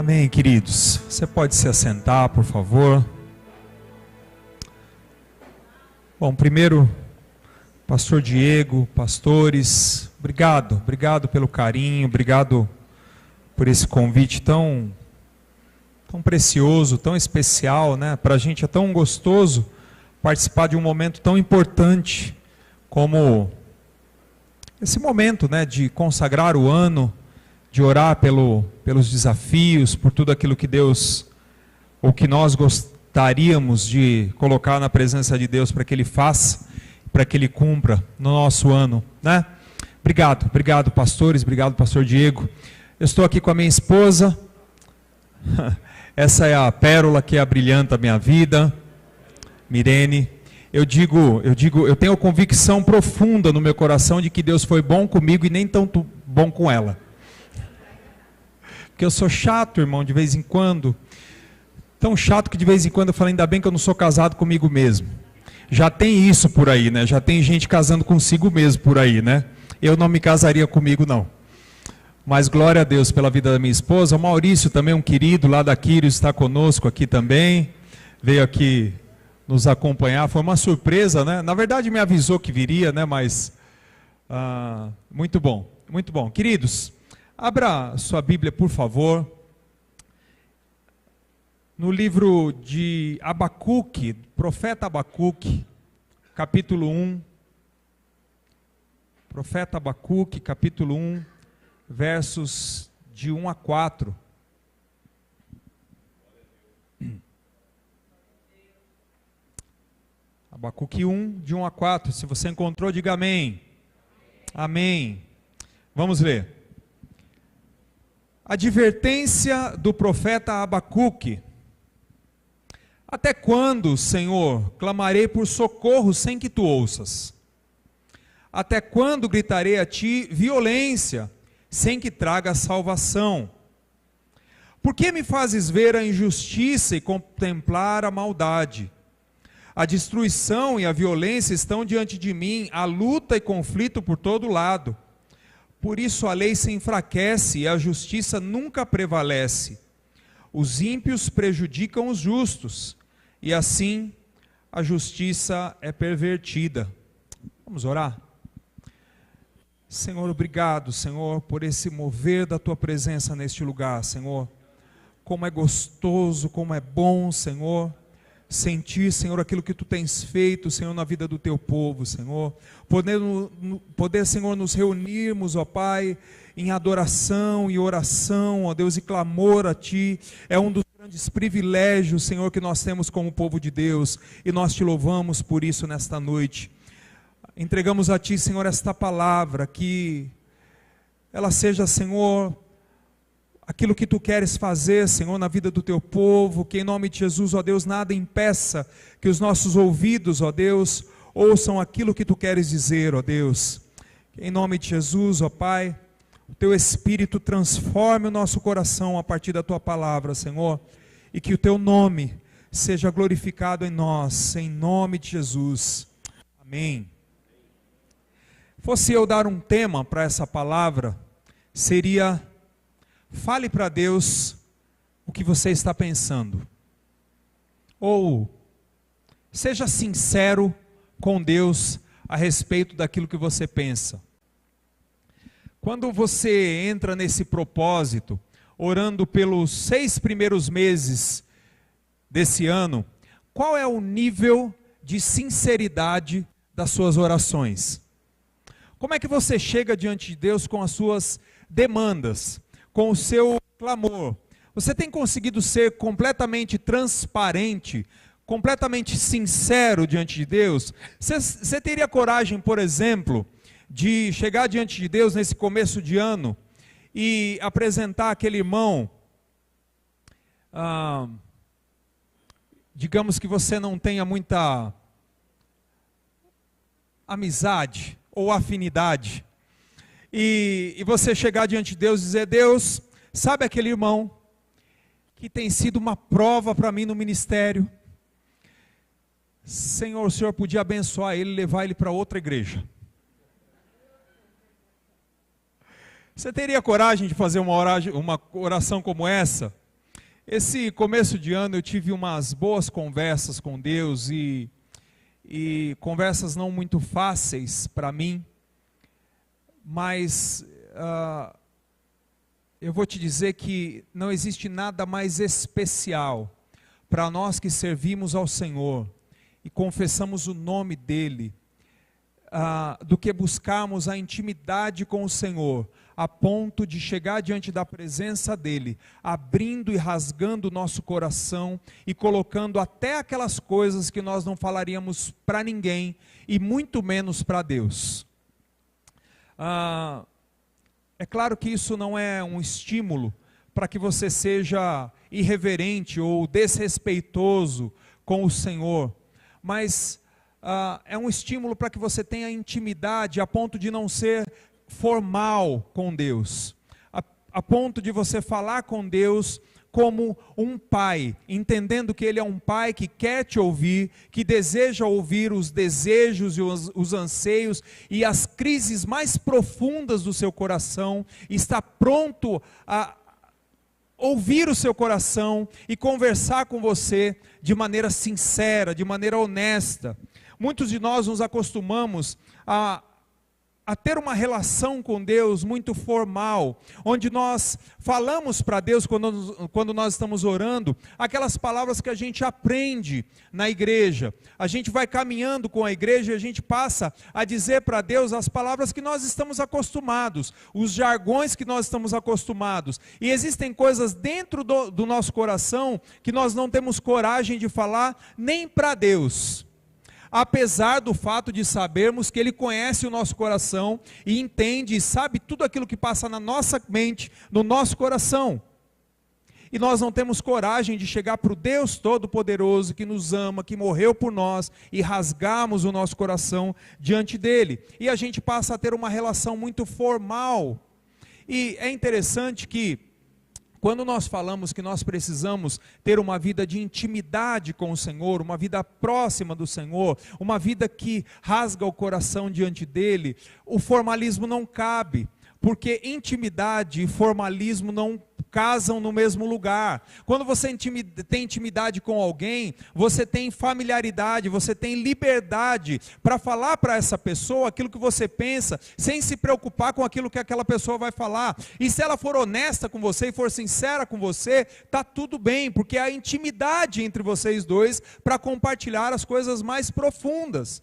Amém, queridos. Você pode se assentar, por favor. Bom, primeiro, pastor Diego, pastores, obrigado pelo carinho, obrigado por esse convite tão precioso, tão especial, né? Para a gente é tão gostoso participar de um momento tão importante como esse momento, né, de consagrar o ano, de orar pelos desafios, por tudo aquilo que Deus, ou que nós gostaríamos de colocar na presença de Deus para que Ele faça, para que Ele cumpra no nosso ano, né? Obrigado pastores, obrigado pastor Diego. Eu estou aqui com a minha esposa, essa é a pérola que abrilhanta a minha vida, Mirene. Eu tenho convicção profunda no meu coração de que Deus foi bom comigo e nem tanto bom com ela. Porque eu sou chato, irmão, de vez em quando. Tão chato que de vez em quando eu falo, ainda bem que eu não sou casado comigo mesmo. Já tem isso por aí, né? Já tem gente casando consigo mesmo por aí, né? Eu não me casaria comigo, não. Mas glória a Deus pela vida da minha esposa. O Maurício também, um querido lá da Quírios, está conosco aqui também. Veio aqui nos acompanhar. Foi uma surpresa, né? Na verdade me avisou que viria, né? Mas muito bom, muito bom. Queridos, abra sua Bíblia, por favor, no livro de Abacuque, profeta Abacuque, capítulo 1. Profeta Abacuque, capítulo 1, versos de 1 a 4. Abacuque 1, de 1 a 4. Se você encontrou, diga amém. Amém. Vamos ler. Advertência do profeta Abacuque. Até quando, Senhor, clamarei por socorro sem que tu ouças? Até quando gritarei a ti violência, sem que traga salvação? Por que me fazes ver a injustiça e contemplar a maldade? A destruição e a violência estão diante de mim, a luta e conflito por todo lado. Por isso a lei se enfraquece e a justiça nunca prevalece. Os ímpios prejudicam os justos, e assim a justiça é pervertida. Vamos orar? Senhor, obrigado, Senhor, por esse mover da Tua presença neste lugar, Senhor. Como é gostoso, como é bom, Senhor, sentir, Senhor, aquilo que Tu tens feito, Senhor, na vida do Teu povo, Senhor. Poder, Senhor, nos reunirmos, ó Pai, em adoração e oração, ó Deus, e clamor a Ti. É um dos grandes privilégios, Senhor, que nós temos como povo de Deus. E nós Te louvamos por isso nesta noite. Entregamos a Ti, Senhor, esta palavra, que ela seja, Senhor, aquilo que Tu queres fazer, Senhor, na vida do Teu povo, que em nome de Jesus, ó Deus, nada impeça que os nossos ouvidos, ó Deus, ouçam aquilo que Tu queres dizer, ó Deus. Que em nome de Jesus, ó Pai, o Teu Espírito transforme o nosso coração a partir da Tua palavra, Senhor, e que o Teu nome seja glorificado em nós, em nome de Jesus. Amém. Fosse eu dar um tema para essa palavra, seria: fale para Deus o que você está pensando. Ou seja sincero com Deus a respeito daquilo que você pensa. Quando você entra nesse propósito, orando pelos 6 primeiros meses desse ano, qual é o nível de sinceridade das suas orações? Como é que você chega diante de Deus com as suas demandas, com o seu clamor? Você tem conseguido ser completamente transparente, completamente sincero diante de Deus? Você teria coragem, por exemplo, de chegar diante de Deus nesse começo de ano e apresentar aquele irmão, digamos que você não tenha muita amizade ou afinidade, e você chegar diante de Deus e dizer: Deus, sabe aquele irmão que tem sido uma prova para mim no ministério? Senhor, o Senhor podia abençoar ele, levar ele para outra igreja. Você teria coragem de fazer uma oração como essa? Esse começo de ano eu tive umas boas conversas com Deus e conversas não muito fáceis para mim, mas eu vou te dizer que não existe nada mais especial para nós que servimos ao Senhor e confessamos o nome dEle, do que buscarmos a intimidade com o Senhor, a ponto de chegar diante da presença dEle, abrindo e rasgando o nosso coração e colocando até aquelas coisas que nós não falaríamos para ninguém e muito menos para Deus. É claro que isso não é um estímulo para que você seja irreverente ou desrespeitoso com o Senhor, mas é um estímulo para que você tenha intimidade a ponto de não ser formal com Deus, a ponto de você falar com Deus como um pai, entendendo que Ele é um pai que quer te ouvir, que deseja ouvir os desejos e os anseios e as crises mais profundas do seu coração, está pronto a ouvir o seu coração e conversar com você de maneira sincera, de maneira honesta. Muitos de nós nos acostumamos a ter uma relação com Deus muito formal, onde nós falamos para Deus quando nós estamos orando, aquelas palavras que a gente aprende na igreja. A gente vai caminhando com a igreja e a gente passa a dizer para Deus as palavras que nós estamos acostumados, os jargões que nós estamos acostumados. E existem coisas dentro do nosso coração que nós não temos coragem de falar nem para Deus, apesar do fato de sabermos que Ele conhece o nosso coração e entende e sabe tudo aquilo que passa na nossa mente, no nosso coração. E nós não temos coragem de chegar para o Deus Todo-Poderoso que nos ama, que morreu por nós, e rasgarmos o nosso coração diante dEle. E a gente passa a ter uma relação muito formal. E é interessante que quando nós falamos que nós precisamos ter uma vida de intimidade com o Senhor, uma vida próxima do Senhor, uma vida que rasga o coração diante dEle, o formalismo não cabe, porque intimidade e formalismo não casam no mesmo lugar. Quando você tem intimidade com alguém, você tem familiaridade, você tem liberdade para falar para essa pessoa aquilo que você pensa, sem se preocupar com aquilo que aquela pessoa vai falar. E se ela for honesta com você e for sincera com você, está tudo bem, porque há intimidade entre vocês dois para compartilhar as coisas mais profundas.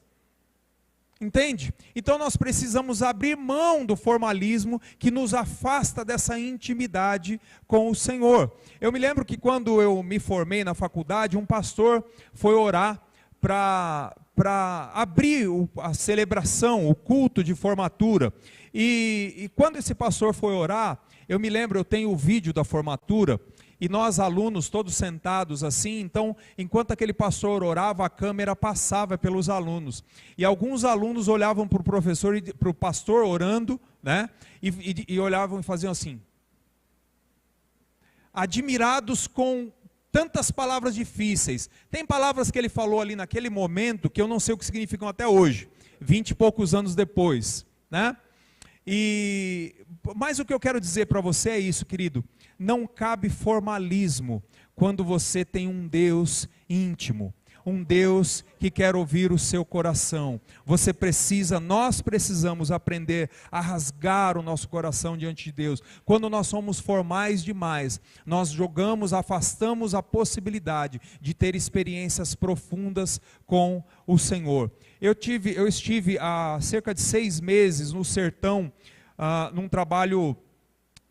Entende? Então nós precisamos abrir mão do formalismo que nos afasta dessa intimidade com o Senhor. Eu me lembro que quando eu me formei na faculdade, um pastor foi orar para abrir a celebração, o culto de formatura. E quando esse pastor foi orar, eu me lembro, eu tenho o vídeo da formatura, e nós alunos todos sentados assim, então enquanto aquele pastor orava, a câmera passava pelos alunos, e alguns alunos olhavam para o professor e para o pastor orando, né, e olhavam e faziam assim, admirados com tantas palavras difíceis. Tem palavras que ele falou ali naquele momento que eu não sei o que significam até hoje, 20 e poucos anos depois, né? Mas o que eu quero dizer para você é isso, querido. Não cabe formalismo quando você tem um Deus íntimo, um Deus que quer ouvir o seu coração. Nós precisamos aprender a rasgar o nosso coração diante de Deus. Quando nós somos formais demais, nós afastamos a possibilidade de ter experiências profundas com o Senhor. Eu estive há cerca de 6 meses no sertão, num trabalho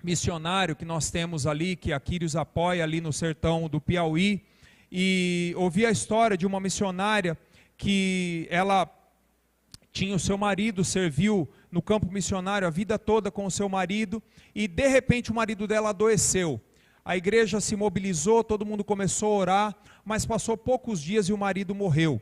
missionário que nós temos ali, que a Quírios apoia ali no sertão do Piauí, e ouvi a história de uma missionária que ela tinha o seu marido, serviu no campo missionário a vida toda com o seu marido, e de repente o marido dela adoeceu. A igreja se mobilizou, todo mundo começou a orar, mas passou poucos dias e o marido morreu.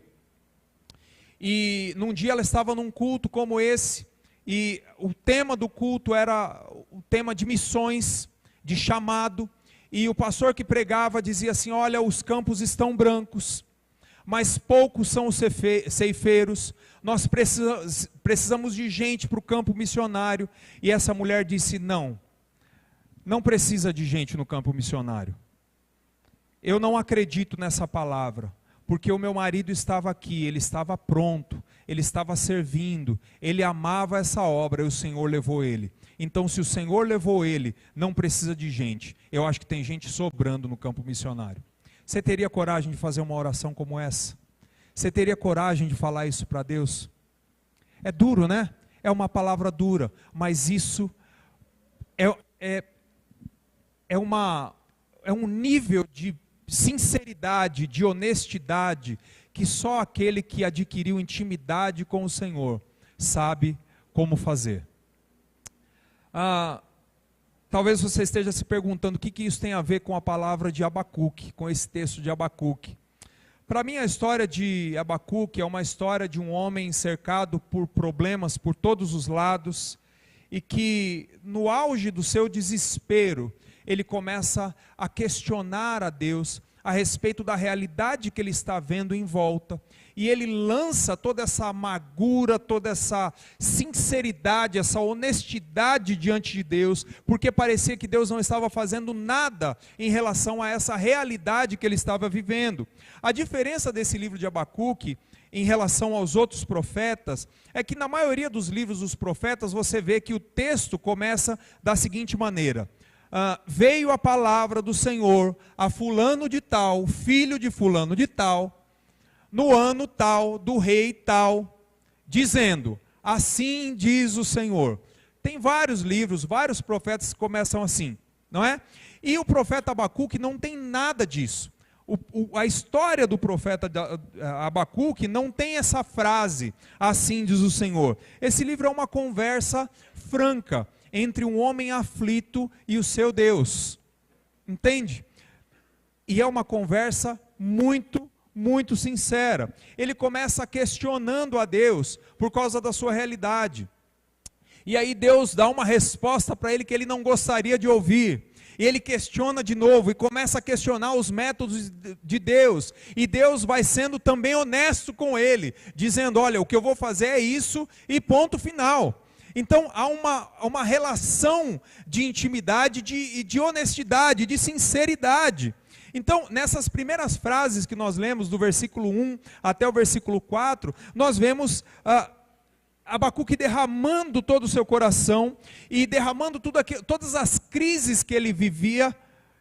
E num dia ela estava num culto como esse, e o tema do culto era o tema de missões, de chamado, e o pastor que pregava dizia assim: olha, os campos estão brancos, mas poucos são os ceifeiros, nós precisamos de gente para o campo missionário. E essa mulher disse: não precisa de gente no campo missionário. eu não acredito nessa palavra, porque o meu marido estava aqui, ele estava pronto, ele estava servindo, ele amava essa obra e o Senhor levou ele. Então, se o Senhor levou ele, não precisa de gente. Eu acho que tem gente sobrando no campo missionário. Você teria coragem de fazer uma oração como essa? Você teria coragem de falar isso para Deus? É duro, né? É uma palavra dura, mas isso é um nível de sinceridade, de honestidade, que só aquele que adquiriu intimidade com o Senhor sabe como fazer. Talvez você esteja se perguntando o que isso tem a ver com a palavra de Abacuque, com esse texto de Abacuque. Para mim, a história de Abacuque é uma história de um homem cercado por problemas por todos os lados, e que no auge do seu desespero, ele começa a questionar a Deus a respeito da realidade que ele está vendo em volta, e ele lança toda essa amargura, toda essa sinceridade, essa honestidade diante de Deus, porque parecia que Deus não estava fazendo nada em relação a essa realidade que ele estava vivendo. A diferença desse livro de Abacuque em relação aos outros profetas é que na maioria dos livros dos profetas você vê que o texto começa da seguinte maneira: veio a palavra do Senhor a fulano de tal, filho de fulano de tal, no ano tal, do rei tal, dizendo, assim diz o Senhor. Tem vários livros, vários profetas que começam assim, não é? E o profeta Abacuque não tem nada disso. A história do profeta Abacuque não tem essa frase, assim diz o Senhor. Esse livro é uma conversa franca entre um homem aflito e o seu Deus, entende? E é uma conversa muito sincera. Ele começa questionando a Deus por causa da sua realidade, e aí Deus dá uma resposta para ele que ele não gostaria de ouvir, e ele questiona de novo, e começa a questionar os métodos de Deus, e Deus vai sendo também honesto com ele, dizendo, olha, o que eu vou fazer é isso, e ponto final. Então há uma relação de intimidade, de honestidade, de sinceridade. Então, nessas primeiras frases que nós lemos, do versículo 1 até o versículo 4, nós vemos Abacuque derramando todo o seu coração, e derramando todas as crises que ele vivia,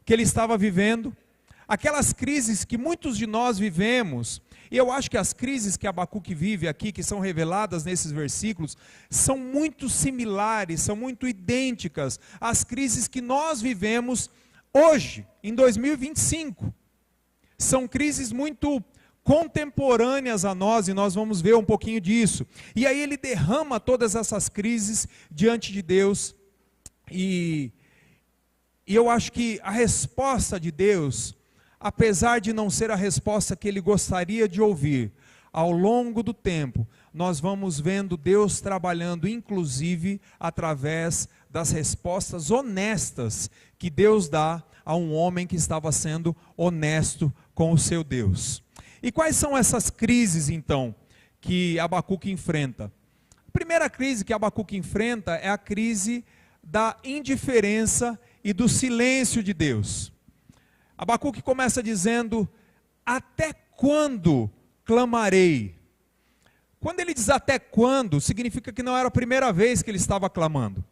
que ele estava vivendo, aquelas crises que muitos de nós vivemos. E eu acho que as crises que Abacuque vive aqui, que são reveladas nesses versículos, são muito similares, são muito idênticas às crises que nós vivemos hoje, em 2025. São crises muito contemporâneas a nós, e nós vamos ver um pouquinho disso. E aí ele derrama todas essas crises diante de Deus, e eu acho que a resposta de Deus, apesar de não ser a resposta que ele gostaria de ouvir, ao longo do tempo, nós vamos vendo Deus trabalhando, inclusive, através das respostas honestas que Deus dá a um homem que estava sendo honesto com o seu Deus. E quais são essas crises, então, que Abacuque enfrenta? A primeira crise que Abacuque enfrenta é a crise da indiferença e do silêncio de Deus. Abacuque começa dizendo, até quando clamarei? Quando ele diz até quando, significa que não era a primeira vez que ele estava clamando.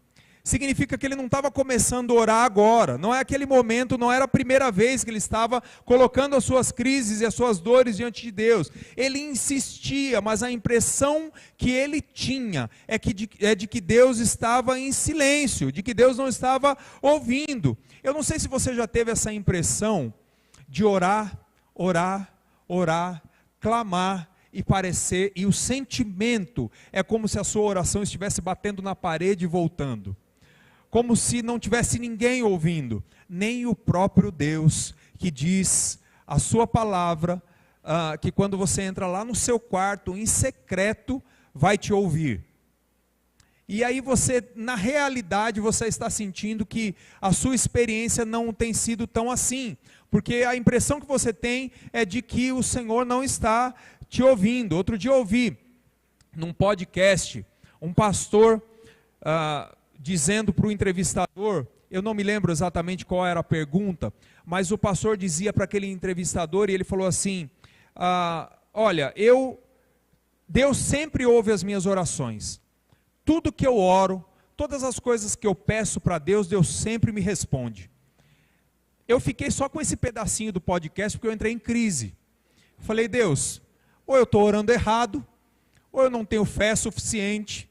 Significa que ele não estava começando a orar agora, não é aquele momento, não era a primeira vez que ele estava colocando as suas crises e as suas dores diante de Deus. Ele insistia, mas a impressão que ele tinha é de que Deus estava em silêncio, de que Deus não estava ouvindo. Eu não sei se você já teve essa impressão de orar, clamar, e o sentimento é como se a sua oração estivesse batendo na parede e voltando, como se não tivesse ninguém ouvindo, nem o próprio Deus, que diz a sua palavra, que quando você entra lá no seu quarto, em secreto, vai te ouvir. E aí você, na realidade, você está sentindo que a sua experiência não tem sido tão assim, porque a impressão que você tem é de que o Senhor não está te ouvindo. Outro dia eu ouvi, num podcast, um pastor dizendo para o entrevistador, eu não me lembro exatamente qual era a pergunta, mas o pastor dizia para aquele entrevistador, e ele falou assim, olha, Deus sempre ouve as minhas orações, tudo que eu oro, todas as coisas que eu peço para Deus, Deus sempre me responde. Eu fiquei só com esse pedacinho do podcast, porque eu entrei em crise. Falei, Deus, ou eu estou orando errado, ou eu não tenho fé suficiente,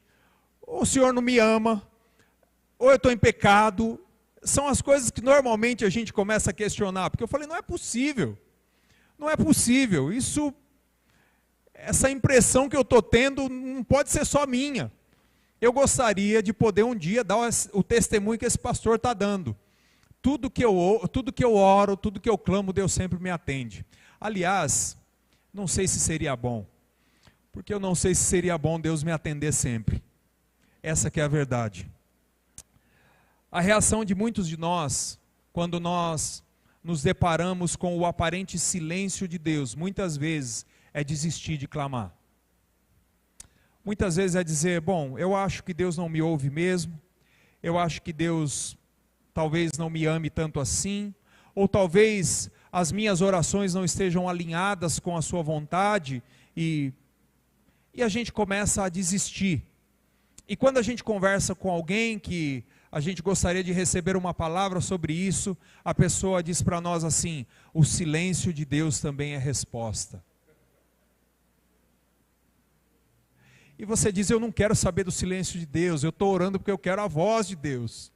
ou o Senhor não me ama, ou eu estou em pecado. São as coisas que normalmente a gente começa a questionar, porque eu falei, não é possível, essa impressão que eu estou tendo não pode ser só minha. Eu gostaria de poder um dia dar o testemunho que esse pastor está dando. Tudo que eu oro, tudo que eu clamo, Deus sempre me atende. Aliás, não sei se seria bom, porque eu não sei se seria bom Deus me atender sempre. Essa que é a verdade. A reação de muitos de nós, quando nós nos deparamos com o aparente silêncio de Deus, muitas vezes é desistir de clamar. Muitas vezes é dizer, bom, eu acho que Deus não me ouve mesmo, eu acho que Deus talvez não me ame tanto assim, ou talvez as minhas orações não estejam alinhadas com a sua vontade, e a gente começa a desistir. E quando a gente conversa com alguém que a gente gostaria de receber uma palavra sobre isso, a pessoa diz para nós assim, o silêncio de Deus também é resposta. E você diz, eu não quero saber do silêncio de Deus, eu estou orando porque eu quero a voz de Deus.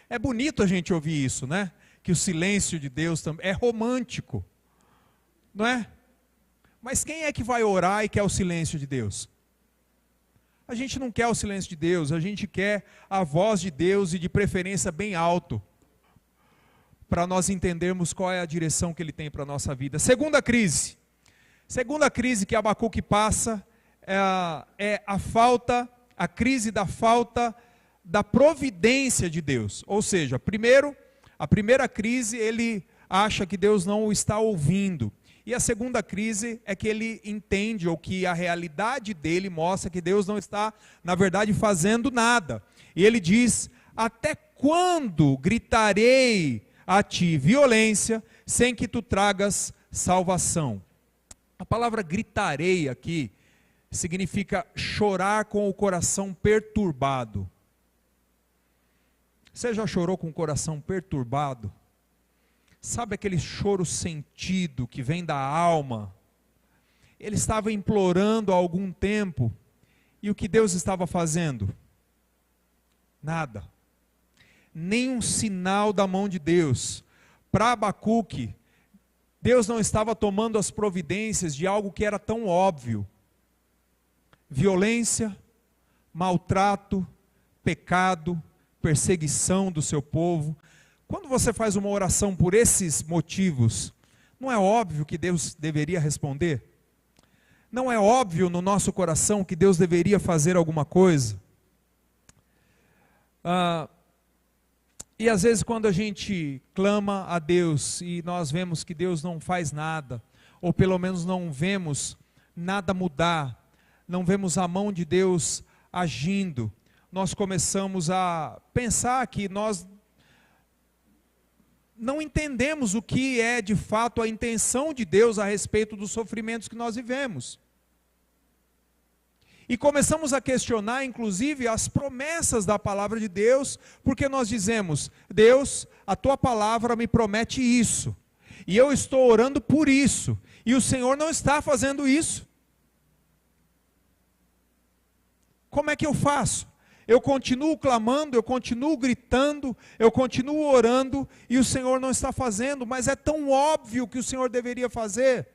É bonito a gente ouvir isso, né? Que o silêncio de Deus também é romântico, não é? Mas quem é que vai orar e quer o silêncio de Deus? A gente não quer o silêncio de Deus, a gente quer a voz de Deus, e de preferência bem alto, para nós entendermos qual é a direção que Ele tem para a nossa vida. Segunda crise que Abacuque passa é a crise da falta da providência de Deus. Ou seja, a primeira crise, ele acha que Deus não o está ouvindo. E a segunda crise é que ele entende, ou que a realidade dele mostra que Deus não está, na verdade, fazendo nada. E ele diz, até quando gritarei a ti violência, sem que tu tragas salvação? A palavra gritarei aqui, significa chorar com o coração perturbado. Você já chorou com o coração perturbado? Sabe aquele choro sentido que vem da alma? Ele estava implorando há algum tempo, e o que Deus estava fazendo? Nada. Nenhum sinal da mão de Deus. Para Abacuque, Deus não estava tomando as providências de algo que era tão óbvio. Violência, maltrato, pecado, perseguição do seu povo. Quando você faz uma oração por esses motivos, não é óbvio que Deus deveria responder? Não é óbvio no nosso coração que Deus deveria fazer alguma coisa? E às vezes quando a gente clama a Deus e nós vemos que Deus não faz nada, ou pelo menos não vemos nada mudar, não vemos a mão de Deus agindo, nós começamos a pensar que nós não entendemos o que é de fato a intenção de Deus a respeito dos sofrimentos que nós vivemos. E começamos a questionar, inclusive, as promessas da palavra de Deus, porque nós dizemos, Deus, a tua palavra me promete isso, e eu estou orando por isso, e o Senhor não está fazendo isso. Como é que eu faço? Eu continuo clamando, eu continuo gritando, eu continuo orando, e o Senhor não está fazendo, mas é tão óbvio que o Senhor deveria fazer.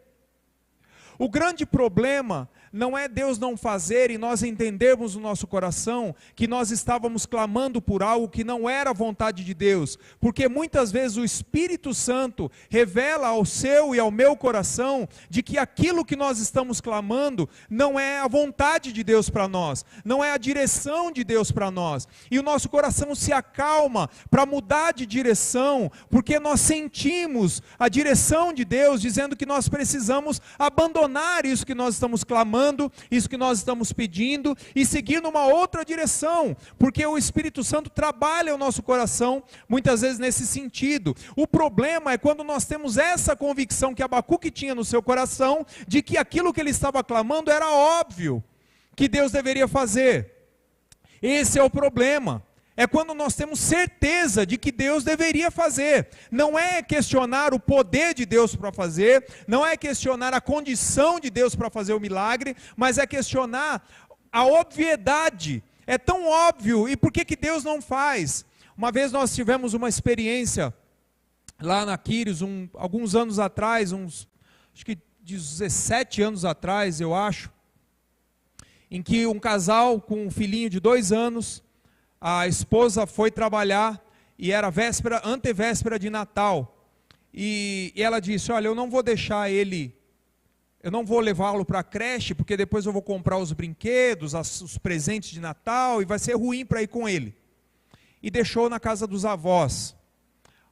O grande problema não é Deus não fazer e nós entendermos no nosso coração que nós estávamos clamando por algo que não era a vontade de Deus, porque muitas vezes o Espírito Santo revela ao seu e ao meu coração de que aquilo que nós estamos clamando não é a vontade de Deus para nós, não é a direção de Deus para nós, e o nosso coração se acalma para mudar de direção, porque nós sentimos a direção de Deus dizendo que nós precisamos abandonar isso que nós estamos clamando, clamando, isso que nós estamos pedindo, e seguir numa outra direção, porque o Espírito Santo trabalha o nosso coração, muitas vezes nesse sentido. O problema é quando nós temos essa convicção que Abacuque tinha no seu coração, de que aquilo que ele estava clamando era óbvio, que Deus deveria fazer. Esse é o problema. É quando nós temos certeza de que Deus deveria fazer. Não é questionar o poder de Deus para fazer, não é questionar a condição de Deus para fazer o milagre, mas é questionar a obviedade. É tão óbvio, e por que Deus não faz? Uma vez nós tivemos uma experiência lá na Quírios, alguns anos atrás, acho que 17 anos atrás, eu acho, em que um casal com um filhinho de 2 anos, a esposa foi trabalhar e era antevéspera de Natal, e ela disse: olha, eu não vou deixar ele, eu não vou levá-lo para a creche, porque depois eu vou comprar os brinquedos, os presentes de Natal, e vai ser ruim para ir com ele. E deixou na casa dos avós.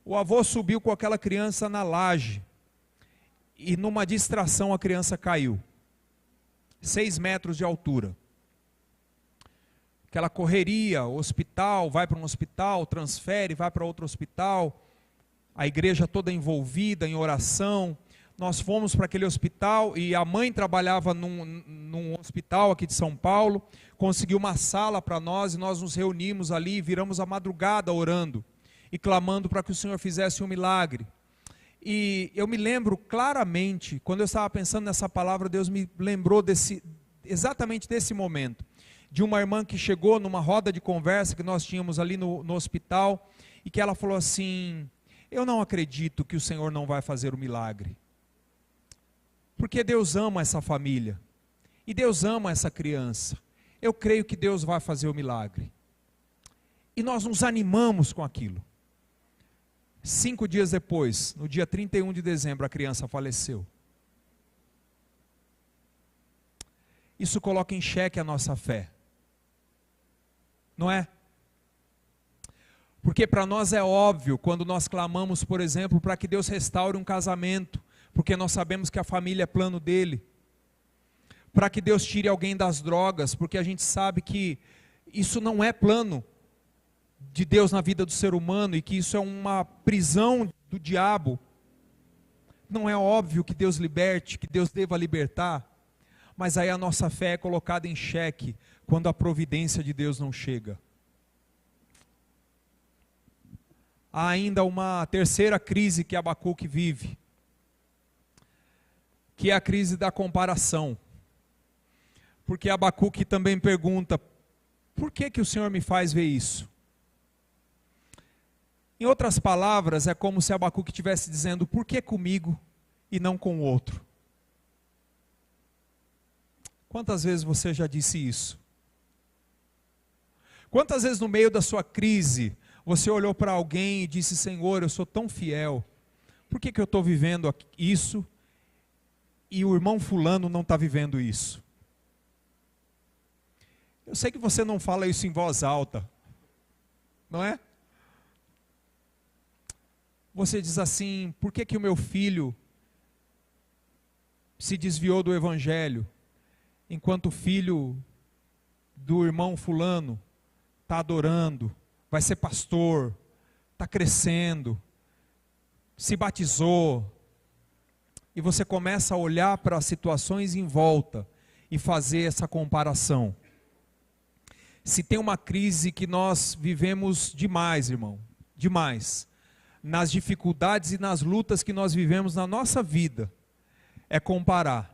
O avô subiu com aquela criança na laje, e numa distração a criança caiu, 6 metros de altura. Aquela correria, hospital, vai para um hospital, transfere, vai para outro hospital, a igreja toda envolvida em oração. Nós fomos para aquele hospital, e a mãe trabalhava num hospital aqui de São Paulo, conseguiu uma sala para nós, e nós nos reunimos ali, viramos a madrugada orando, e clamando para que o Senhor fizesse um milagre. E eu me lembro claramente, quando eu estava pensando nessa palavra, Deus me lembrou exatamente desse momento, de uma irmã que chegou numa roda de conversa que nós tínhamos ali no hospital, e que ela falou assim: eu não acredito que o Senhor não vai fazer o milagre, porque Deus ama essa família, e Deus ama essa criança, eu creio que Deus vai fazer o milagre. E nós nos animamos com aquilo. 5 dias depois, no dia 31 de dezembro, a criança faleceu. Isso coloca em xeque a nossa fé, não é? Porque para nós é óbvio, quando nós clamamos, por exemplo, para que Deus restaure um casamento, porque nós sabemos que a família é plano dele, para que Deus tire alguém das drogas, porque a gente sabe que isso não é plano de Deus na vida do ser humano, e que isso é uma prisão do diabo. Não é óbvio que Deus liberte, que Deus deva libertar, mas aí a nossa fé é colocada em xeque, quando a providência de Deus não chega. Há ainda uma terceira crise que Abacuque vive, que é a crise da comparação. Porque Abacuque também pergunta: por que o Senhor me faz ver isso? Em outras palavras, é como se Abacuque estivesse dizendo: por que comigo e não com o outro? Quantas vezes você já disse isso? Quantas vezes no meio da sua crise, você olhou para alguém e disse: Senhor, eu sou tão fiel, por que eu estou vivendo isso e o irmão fulano não está vivendo isso? Eu sei que você não fala isso em voz alta, não é? Você diz assim: por que o meu filho se desviou do evangelho, enquanto o filho do irmão fulano está adorando, vai ser pastor, está crescendo, se batizou? E você começa a olhar para as situações em volta e fazer essa comparação. Se tem uma crise que nós vivemos demais, irmão, demais, nas dificuldades e nas lutas que nós vivemos na nossa vida, é comparar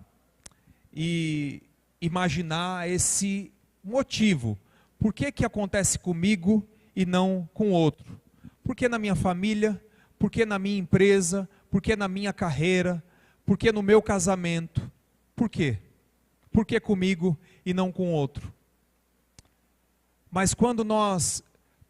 e imaginar esse motivo. Por que acontece comigo e não com o outro? Por que na minha família? Por que na minha empresa? Por que na minha carreira? Por que no meu casamento? Por quê? Por que comigo e não com o outro? Mas quando nós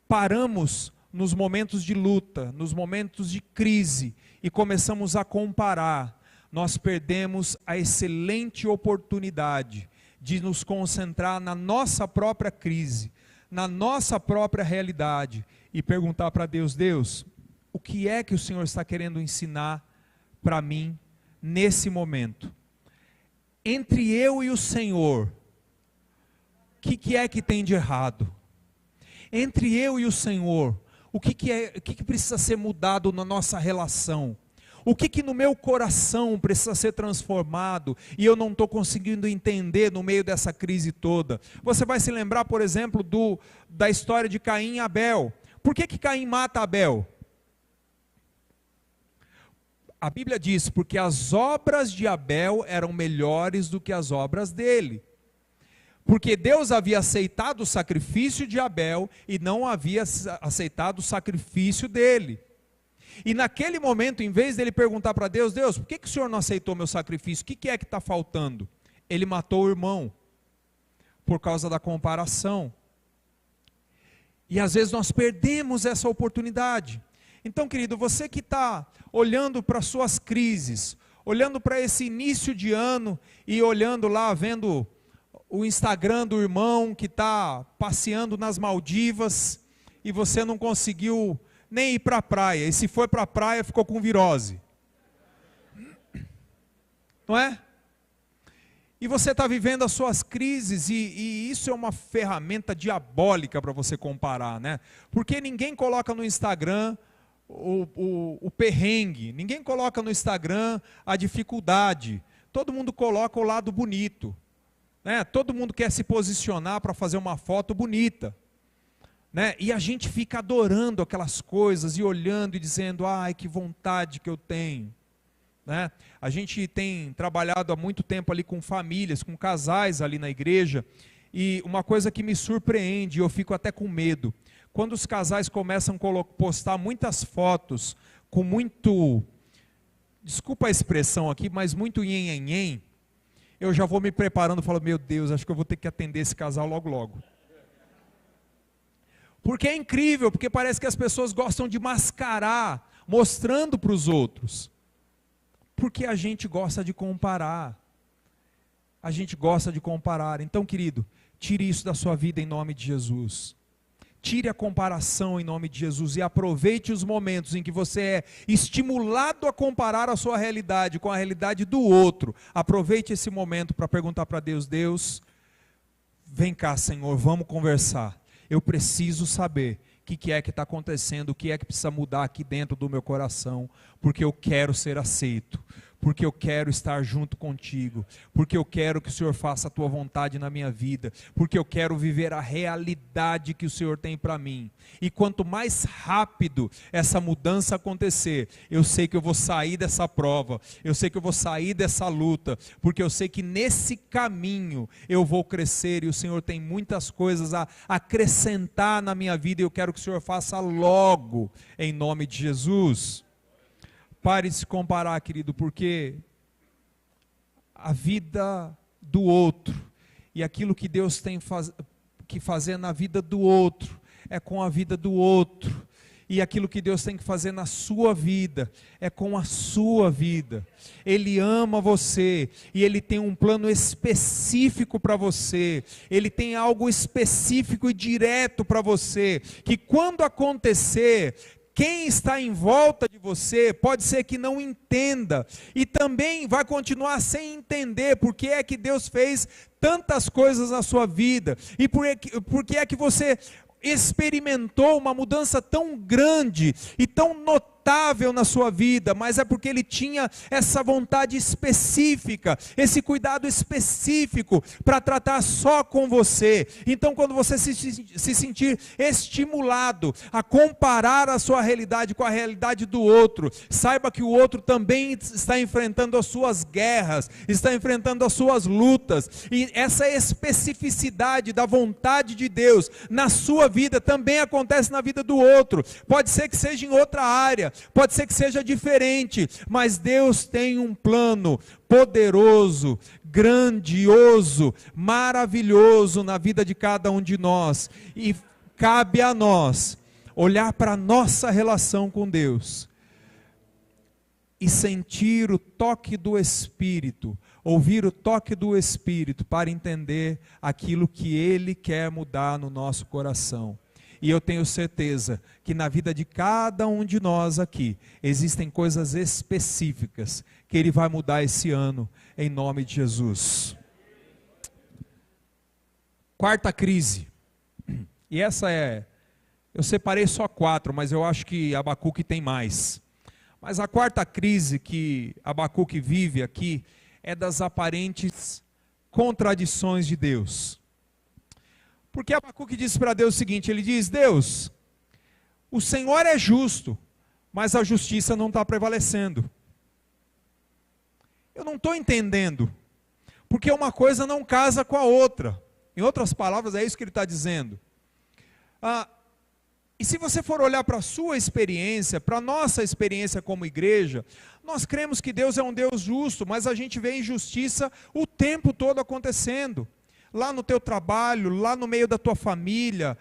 paramos nos momentos de luta, nos momentos de crise, e começamos a comparar, nós perdemos a excelente oportunidade de nos concentrar na nossa própria crise, na nossa própria realidade, e perguntar para Deus: Deus, o que é que o Senhor está querendo ensinar para mim nesse momento? entre eu e o Senhor, o que é que tem de errado? Entre eu e o Senhor, o que precisa ser mudado na nossa relação? O que no meu coração precisa ser transformado e eu não estou conseguindo entender no meio dessa crise toda? Você vai se lembrar, por exemplo, da história de Caim e Abel. Por que Caim mata Abel? A Bíblia diz, porque as obras de Abel eram melhores do que as obras dele. Porque Deus havia aceitado o sacrifício de Abel e não havia aceitado o sacrifício dele. E naquele momento, em vez dele perguntar para Deus, Deus, por que o Senhor não aceitou meu sacrifício? O que é que está faltando? Ele matou o irmão, por causa da comparação. E às vezes nós perdemos essa oportunidade. Então, querido, você que está olhando para suas crises, olhando para esse início de ano e olhando lá, vendo o Instagram do irmão que está passeando nas Maldivas e você não conseguiu nem ir para a praia, e se foi para a praia ficou com virose, não é? E você está vivendo as suas crises, e isso é uma ferramenta diabólica para você comparar, né? Porque ninguém coloca no Instagram o perrengue, ninguém coloca no Instagram a dificuldade, todo mundo coloca o lado bonito, né? Todo mundo quer se posicionar para fazer uma foto bonita, né? E a gente fica adorando aquelas coisas e olhando e dizendo, ai, que vontade que eu tenho, né? A gente tem trabalhado há muito tempo ali com famílias, com casais ali na igreja, e uma coisa que me surpreende, eu fico até com medo, quando os casais começam a postar muitas fotos com muito, desculpa a expressão aqui, mas muito nhen, eu já vou me preparando e falo, meu Deus, acho que eu vou ter que atender esse casal logo logo. Porque é incrível, porque parece que as pessoas gostam de mascarar, mostrando para os outros. Porque a gente gosta de comparar. A gente gosta de comparar. Então, querido, tire isso da sua vida em nome de Jesus. Tire a comparação em nome de Jesus e aproveite os momentos em que você é estimulado a comparar a sua realidade com a realidade do outro. Aproveite esse momento para perguntar para Deus, Deus, vem cá, Senhor, vamos conversar. Eu preciso saber o que é que está acontecendo, o que é que precisa mudar aqui dentro do meu coração, porque eu quero ser aceito, porque eu quero estar junto contigo, porque eu quero que o Senhor faça a tua vontade na minha vida, porque eu quero viver a realidade que o Senhor tem para mim. E quanto mais rápido essa mudança acontecer, eu sei que eu vou sair dessa prova, eu sei que eu vou sair dessa luta, porque eu sei que nesse caminho eu vou crescer e o Senhor tem muitas coisas a acrescentar na minha vida e eu quero que o Senhor faça logo, em nome de Jesus. Pare de se comparar, querido, porque a vida do outro e aquilo que Deus tem que fazer na vida do outro é com a vida do outro, e aquilo que Deus tem que fazer na sua vida é com a sua vida. Ele ama você e Ele tem um plano específico para você, Ele tem algo específico e direto para você, que quando acontecer, quem está em volta de você pode ser que não entenda, e também vai continuar sem entender porque é que Deus fez tantas coisas na sua vida, e porque é que você experimentou uma mudança tão grande e tão notável na sua vida, mas é porque Ele tinha essa vontade específica, esse cuidado específico para tratar só com você. Então, quando você se sentir estimulado a comparar a sua realidade com a realidade do outro, saiba que o outro também está enfrentando as suas guerras, está enfrentando as suas lutas, e essa especificidade da vontade de Deus na sua vida também acontece na vida do outro. Pode ser que seja em outra área, pode ser que seja diferente, mas Deus tem um plano poderoso, grandioso, maravilhoso na vida de cada um de nós, e cabe a nós olhar para a nossa relação com Deus e sentir o toque do Espírito, ouvir o toque do Espírito para entender aquilo que Ele quer mudar no nosso coração. E eu tenho certeza que na vida de cada um de nós aqui, existem coisas específicas que Ele vai mudar esse ano, em nome de Jesus. Quarta crise, e essa eu separei só 4, mas eu acho que Abacuque tem mais. Mas a quarta crise que Abacuque vive aqui é das aparentes contradições de Deus. Porque Abacuque diz para Deus o seguinte, ele diz, Deus, o Senhor é justo, mas a justiça não está prevalecendo. Eu não estou entendendo, porque uma coisa não casa com a outra. Em outras palavras, é isso que ele está dizendo. E se você for olhar para a sua experiência, para a nossa experiência como igreja, nós cremos que Deus é um Deus justo, mas a gente vê injustiça o tempo todo acontecendo. Lá no teu trabalho, lá no meio da tua família,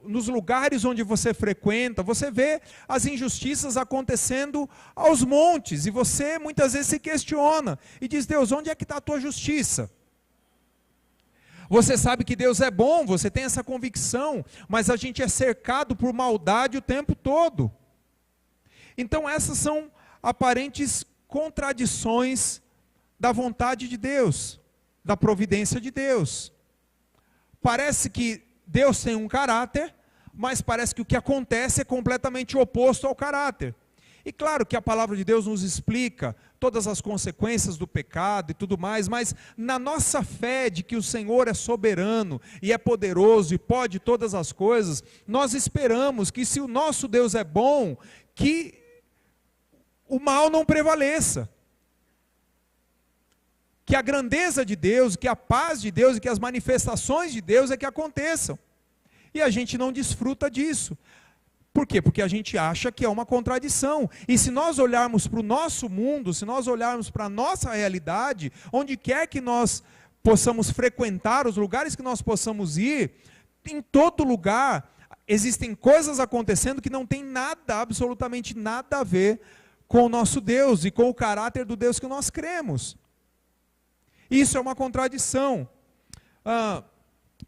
nos lugares onde você frequenta, você vê as injustiças acontecendo aos montes, e você muitas vezes se questiona, e diz, Deus, onde é que está a tua justiça? Você sabe que Deus é bom, você tem essa convicção, mas a gente é cercado por maldade o tempo todo. Então essas são aparentes contradições da vontade de Deus, da providência de Deus. Parece que Deus tem um caráter, mas parece que o que acontece é completamente oposto ao caráter. E claro que a palavra de Deus nos explica todas as consequências do pecado e tudo mais, mas na nossa fé de que o Senhor é soberano e é poderoso e pode todas as coisas, nós esperamos que se o nosso Deus é bom, que o mal não prevaleça. Que a grandeza de Deus, que a paz de Deus e que as manifestações de Deus é que aconteçam. E a gente não desfruta disso. Por quê? Porque a gente acha que é uma contradição. E se nós olharmos para o nosso mundo, se nós olharmos para a nossa realidade, onde quer que nós possamos frequentar, os lugares que nós possamos ir, em todo lugar existem coisas acontecendo que não tem nada, absolutamente nada a ver com o nosso Deus e com o caráter do Deus que nós cremos. Isso é uma contradição.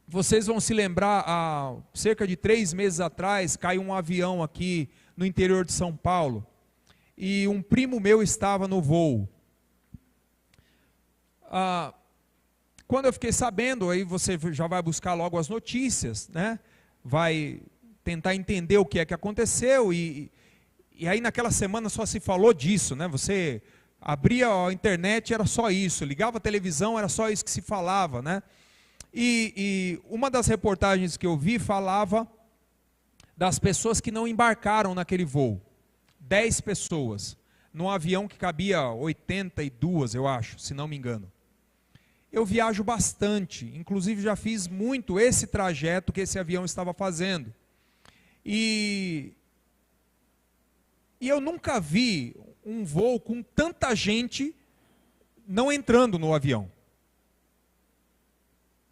Vocês vão se lembrar, há cerca de 3 meses atrás, caiu um avião aqui no interior de São Paulo, e um primo meu estava no voo. Quando eu fiquei sabendo, aí você já vai buscar logo as notícias, né? Vai tentar entender o que é que aconteceu, e aí naquela semana só se falou disso, né? Você abria a internet, era só isso, ligava a televisão, era só isso que se falava, né? E uma das reportagens que eu vi falava das pessoas que não embarcaram naquele voo. 10 pessoas, num avião que cabia 82, eu acho, se não me engano. Eu viajo bastante, inclusive já fiz muito esse trajeto que esse avião estava fazendo. E eu nunca vi um voo com tanta gente não entrando no avião.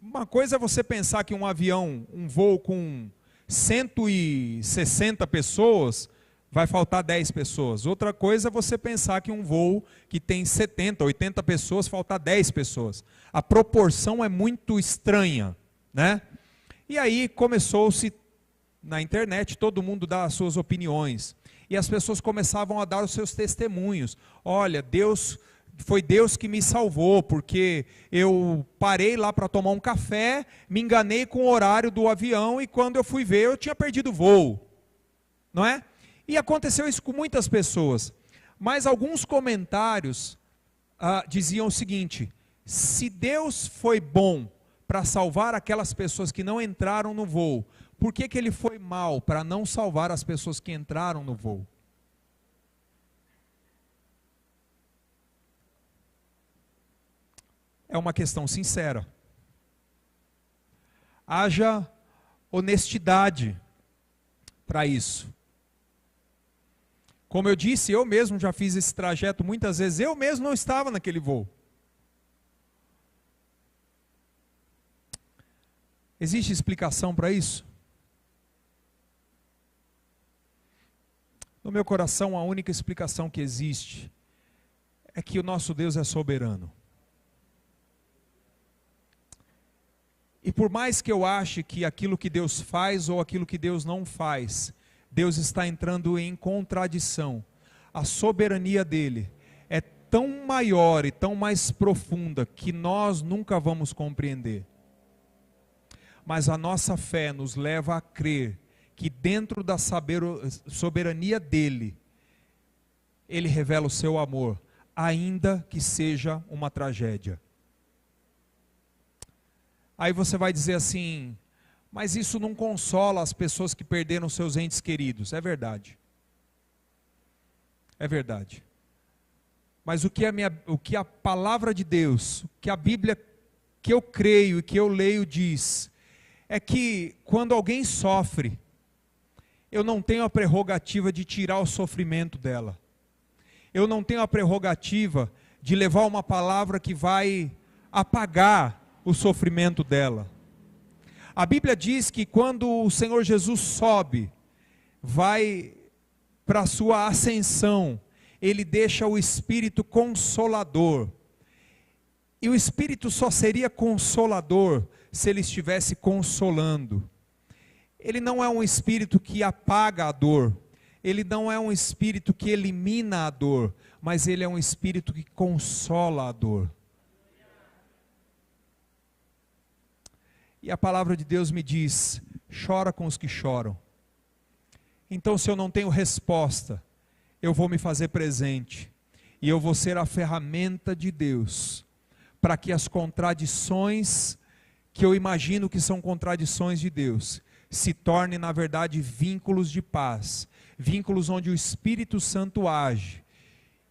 Uma coisa é você pensar que um avião, um voo com 160 pessoas, vai faltar 10 pessoas. Outra coisa é você pensar que um voo que tem 70, 80 pessoas, faltar 10 pessoas. A proporção é muito estranha, né? E aí começou-se na internet, todo mundo dá as suas opiniões. E as pessoas começavam a dar os seus testemunhos. Olha, foi Deus que me salvou, porque eu parei lá para tomar um café, me enganei com o horário do avião, e quando eu fui ver, eu tinha perdido o voo. Não é? E aconteceu isso com muitas pessoas. Mas alguns comentários diziam o seguinte: se Deus foi bom para salvar aquelas pessoas que não entraram no voo, por que Ele foi mal para não salvar as pessoas que entraram no voo? É uma questão sincera. Haja honestidade para isso. Como eu disse, eu mesmo já fiz esse trajeto muitas vezes, eu mesmo não estava naquele voo. Existe explicação para isso? No meu coração, a única explicação que existe é que o nosso Deus é soberano. E por mais que eu ache que aquilo que Deus faz ou aquilo que Deus não faz, Deus está entrando em contradição. A soberania dele é tão maior e tão mais profunda que nós nunca vamos compreender. Mas a nossa fé nos leva a crer que dentro da soberania dele, ele revela o seu amor, ainda que seja uma tragédia. Aí você vai dizer assim, mas isso não consola as pessoas que perderam seus entes queridos. É verdade. É verdade. Mas o que a palavra de Deus, o que a Bíblia que eu creio e que eu leio diz, é que quando alguém sofre, eu não tenho a prerrogativa de tirar o sofrimento dela. Eu não tenho a prerrogativa de levar uma palavra que vai apagar o sofrimento dela. A Bíblia diz que quando o Senhor Jesus sobe, vai para a sua ascensão, ele deixa o Espírito Consolador. E o Espírito só seria consolador se ele estivesse consolando. Ele não é um Espírito que apaga a dor. Ele não é um Espírito que elimina a dor. Mas ele é um Espírito que consola a dor. E a palavra de Deus me diz, chora com os que choram. Então, se eu não tenho resposta, eu vou me fazer presente. E eu vou ser a ferramenta de Deus, para que as contradições, que eu imagino que são contradições de Deus, se tornem na verdade vínculos de paz. Vínculos onde o Espírito Santo age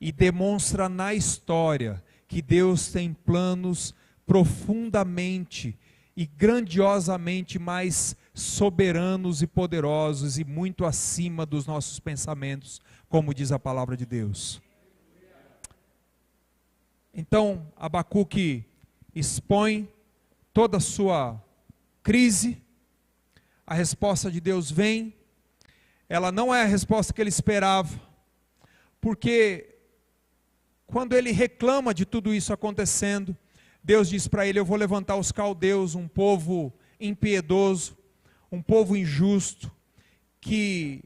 e demonstra na história que Deus tem planos profundamente e grandiosamente mais soberanos e poderosos e muito acima dos nossos pensamentos, como diz a palavra de Deus. Então, Abacuque expõe toda a sua crise, a resposta de Deus vem, ela não é a resposta que ele esperava, porque quando ele reclama de tudo isso acontecendo, Deus diz para ele, eu vou levantar os caldeus, um povo impiedoso, um povo injusto, que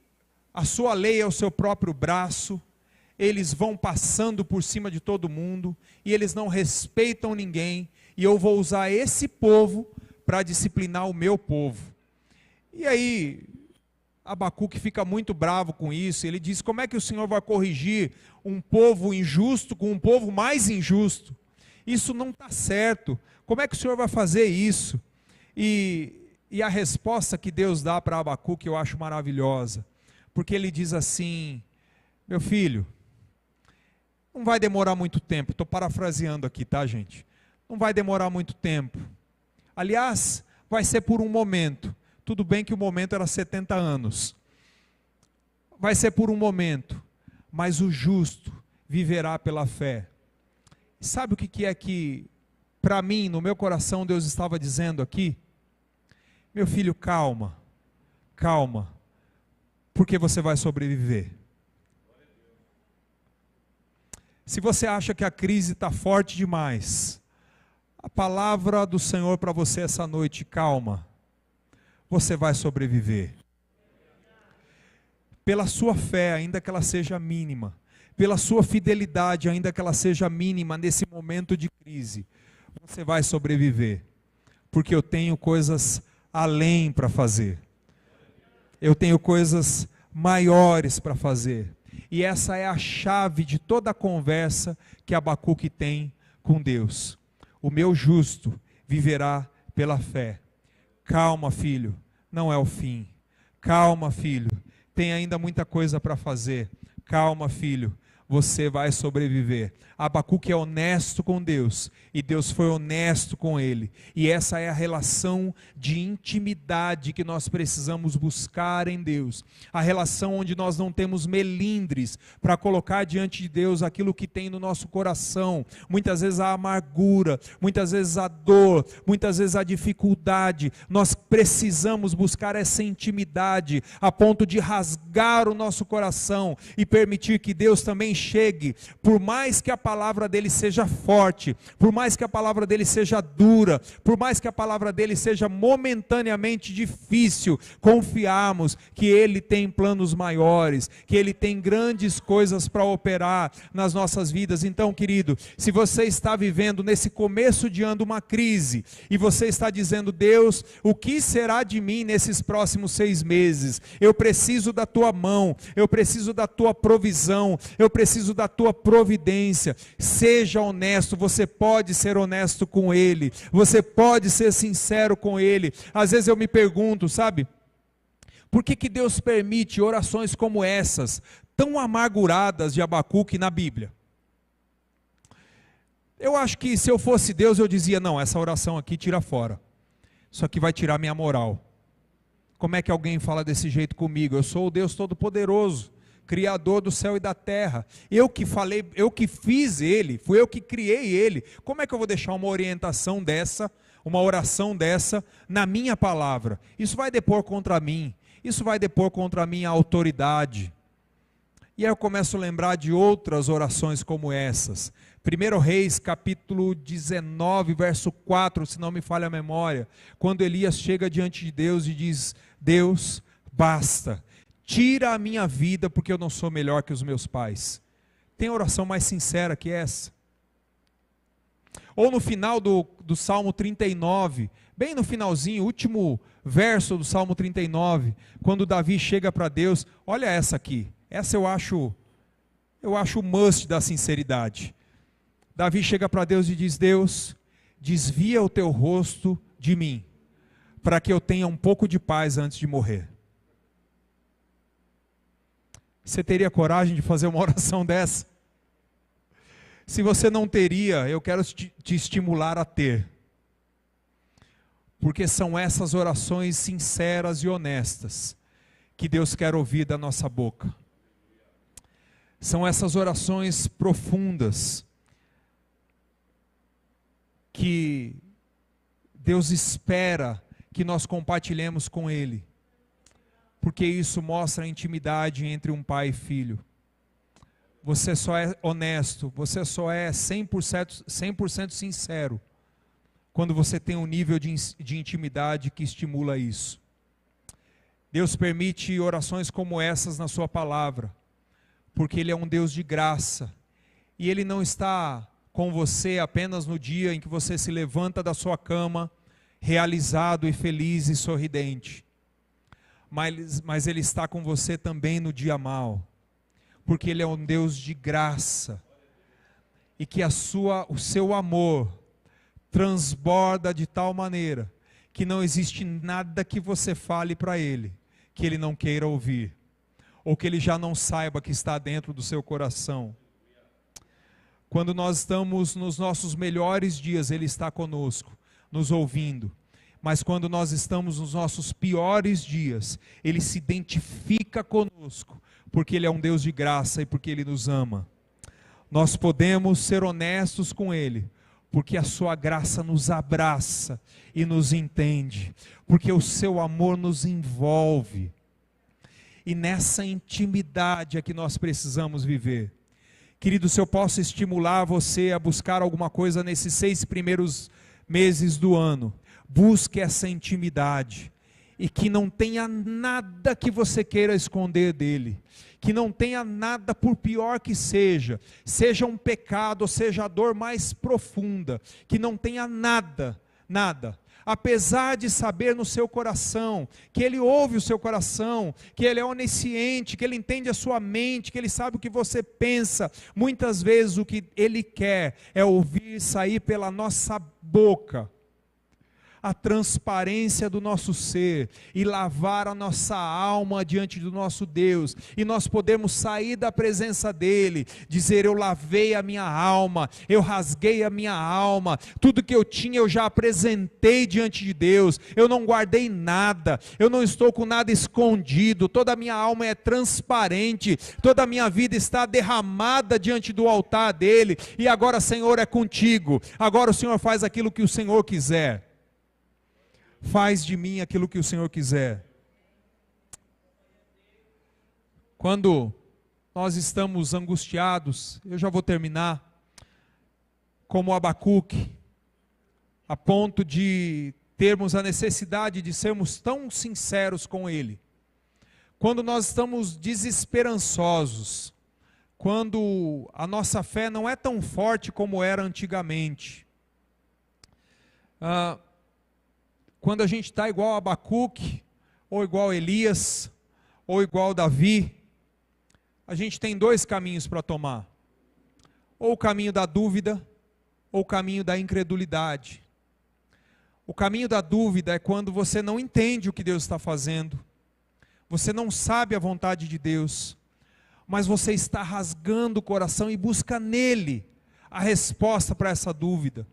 a sua lei é o seu próprio braço, eles vão passando por cima de todo mundo, e eles não respeitam ninguém, e eu vou usar esse povo para disciplinar o meu povo. E aí, Abacuque fica muito bravo com isso, ele diz, como é que o Senhor vai corrigir um povo injusto com um povo mais injusto? Isso não está certo, como é que o Senhor vai fazer isso? E a resposta que Deus dá para Abacuque eu acho maravilhosa, porque ele diz assim, meu filho, não vai demorar muito tempo, estou parafraseando aqui, tá, gente? Não vai demorar muito tempo, aliás, vai ser por um momento, tudo bem que o momento era 70 anos, vai ser por um momento, mas o justo viverá pela fé. Sabe o que é que, para mim, no meu coração, Deus estava dizendo aqui? Meu filho, calma, calma, porque você vai sobreviver. Se você acha que a crise está forte demais, a palavra do Senhor para você essa noite, calma, você vai sobreviver. Pela sua fé, ainda que ela seja mínima, pela sua fidelidade, ainda que ela seja mínima nesse momento de crise, você vai sobreviver, porque eu tenho coisas além para fazer, eu tenho coisas maiores para fazer, e essa é a chave de toda a conversa que Abacuque tem com Deus. O meu justo viverá pela fé. Calma, filho, não é o fim. Calma, filho, tem ainda muita coisa para fazer. Calma, filho, você vai sobreviver. Abacuque é honesto com Deus, e Deus foi honesto com ele, e essa é a relação de intimidade que nós precisamos buscar em Deus, a relação onde nós não temos melindres para colocar diante de Deus aquilo que tem no nosso coração, muitas vezes a amargura, muitas vezes a dor, muitas vezes a dificuldade, nós precisamos buscar essa intimidade, a ponto de rasgar o nosso coração, e permitir que Deus também alguém chegue, por mais que a palavra dele seja forte, por mais que a palavra dele seja dura, por mais que a palavra dele seja momentaneamente difícil, confiarmos que ele tem planos maiores, que ele tem grandes coisas para operar nas nossas vidas. Então, querido, se você está vivendo nesse começo de ano uma crise, e você está dizendo: Deus, o que será de mim nesses próximos 6 meses? Eu preciso da tua mão, eu preciso da tua provisão, eu preciso da tua providência. Seja honesto, você pode ser honesto com Ele, você pode ser sincero com Ele. Às vezes eu me pergunto, sabe, por que Deus permite orações como essas, tão amarguradas de Abacuque na Bíblia? Eu acho que se eu fosse Deus, eu dizia: não, essa oração aqui tira fora, isso aqui vai tirar minha moral. Como é que alguém fala desse jeito comigo? Eu sou o Deus Todo-Poderoso, Criador do céu e da terra, eu que falei, eu que fiz ele, fui eu que criei ele. Como é que eu vou deixar uma orientação dessa, uma oração dessa na minha palavra? Isso vai depor contra mim, isso vai depor contra a minha autoridade. E aí eu começo a lembrar de outras orações como essas. 1 Reis capítulo 19, verso 4, se não me falha a memória, quando Elias chega diante de Deus e diz: Deus, basta, tira a minha vida, porque eu não sou melhor que os meus pais. Tem oração mais sincera que essa? Ou no final do Salmo 39, bem no finalzinho, último verso do Salmo 39, quando Davi chega para Deus, olha essa aqui, essa eu acho o must da sinceridade. Davi chega para Deus e diz: Deus, desvia o teu rosto de mim, para que eu tenha um pouco de paz antes de morrer. Você teria coragem de fazer uma oração dessa? Se você não teria, eu quero te estimular a ter. Porque são essas orações sinceras e honestas que Deus quer ouvir da nossa boca. São essas orações profundas que Deus espera que nós compartilhemos com Ele, porque isso mostra a intimidade entre um pai e filho. Você só é honesto, você só é 100% sincero, quando você tem um nível de intimidade que estimula isso. Deus permite orações como essas na sua palavra, porque Ele é um Deus de graça, e Ele não está com você apenas no dia em que você se levanta da sua cama, realizado e feliz e sorridente, mas Ele está com você também no dia mau, porque Ele é um Deus de graça, e que o seu amor transborda de tal maneira, que não existe nada que você fale para Ele, que Ele não queira ouvir, ou que Ele já não saiba que está dentro do seu coração. Quando nós estamos nos nossos melhores dias, Ele está conosco, nos ouvindo. Mas quando nós estamos nos nossos piores dias, Ele se identifica conosco, porque Ele é um Deus de graça e porque Ele nos ama. Nós podemos ser honestos com Ele, porque a sua graça nos abraça e nos entende, porque o seu amor nos envolve. E nessa intimidade é que nós precisamos viver. Querido, se eu posso estimular você a buscar alguma coisa nesses 6 primeiros meses do ano, busque essa intimidade, e que não tenha nada que você queira esconder dele, que não tenha nada, por pior que seja um pecado, ou seja a dor mais profunda, que não tenha nada, apesar de saber no seu coração, que Ele ouve o seu coração, que Ele é onisciente, que Ele entende a sua mente, que Ele sabe o que você pensa. Muitas vezes o que Ele quer é ouvir sair pela nossa boca a transparência do nosso ser, e lavar a nossa alma diante do nosso Deus, e nós podemos sair da presença dEle, dizer: eu lavei a minha alma, eu rasguei a minha alma, tudo que eu tinha eu já apresentei diante de Deus, eu não guardei nada, eu não estou com nada escondido, toda a minha alma é transparente, toda a minha vida está derramada diante do altar dEle, e agora, Senhor, é contigo, agora o Senhor faz aquilo que o Senhor quiser. Faz de mim aquilo que o Senhor quiser. Quando nós estamos angustiados, eu já vou terminar, como Abacuque, a ponto de termos a necessidade de sermos tão sinceros com Ele. Quando nós estamos desesperançosos, quando a nossa fé não é tão forte como era antigamente, quando a gente está igual a Abacuque, ou igual a Elias, ou igual a Davi, a gente tem dois caminhos para tomar: ou o caminho da dúvida, ou o caminho da incredulidade. O caminho da dúvida é quando você não entende o que Deus está fazendo, você não sabe a vontade de Deus, mas você está rasgando o coração e busca nele a resposta para essa dúvida.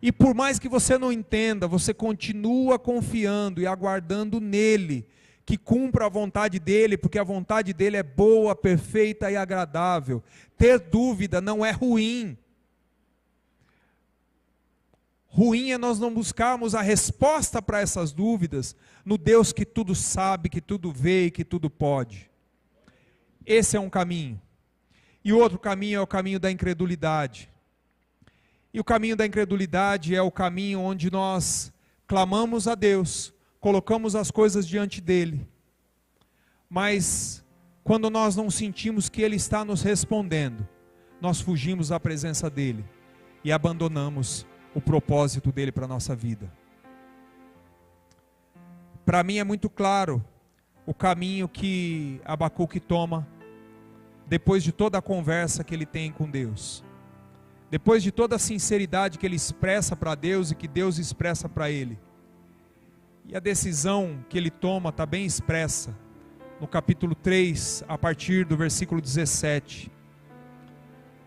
E por mais que você não entenda, você continua confiando e aguardando nele, que cumpra a vontade dele, porque a vontade dele é boa, perfeita e agradável. Ter dúvida não é ruim. Ruim é nós não buscarmos a resposta para essas dúvidas no Deus que tudo sabe, que tudo vê e que tudo pode. Esse é um caminho. E o outro caminho é o caminho da incredulidade. E o caminho da incredulidade é o caminho onde nós clamamos a Deus, colocamos as coisas diante dele, mas quando nós não sentimos que ele está nos respondendo, nós fugimos da presença dele e abandonamos o propósito dele para a nossa vida. Para mim é muito claro o caminho que Abacuque toma depois de toda a conversa que ele tem com Deus, depois de toda a sinceridade que ele expressa para Deus e que Deus expressa para ele. E a decisão que ele toma está bem expressa no capítulo 3, a partir do versículo 17,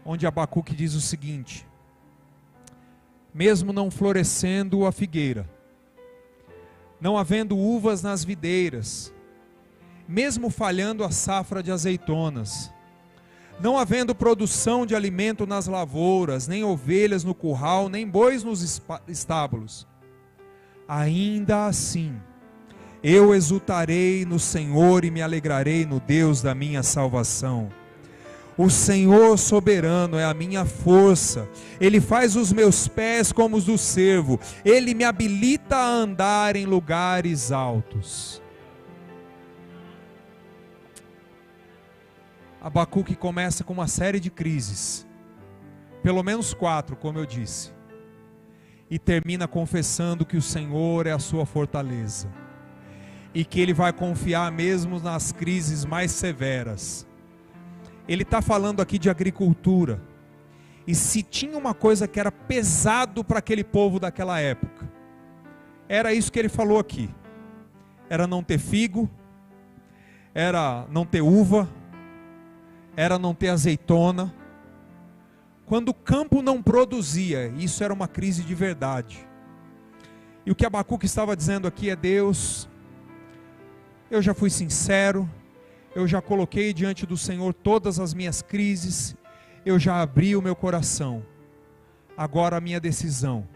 onde Abacuque diz o seguinte: mesmo não florescendo a figueira, não havendo uvas nas videiras, mesmo falhando a safra de azeitonas, não havendo produção de alimento nas lavouras, nem ovelhas no curral, nem bois nos estábulos, ainda assim eu exultarei no Senhor e me alegrarei no Deus da minha salvação. O Senhor soberano é a minha força, Ele faz os meus pés como os do cervo, Ele me habilita a andar em lugares altos. Abacuque começa com uma série de crises, pelo menos 4, como eu disse, e termina confessando que o Senhor é a sua fortaleza, e que ele vai confiar mesmo nas crises mais severas. Ele está falando aqui de agricultura, e se tinha uma coisa que era pesado para aquele povo daquela época, era isso que ele falou aqui: era não ter figo, era não ter uva, era não ter azeitona. Quando o campo não produzia, isso era uma crise de verdade. E o que Abacuque estava dizendo aqui é: Deus, eu já fui sincero, eu já coloquei diante do Senhor todas as minhas crises, eu já abri o meu coração. Agora a minha decisão,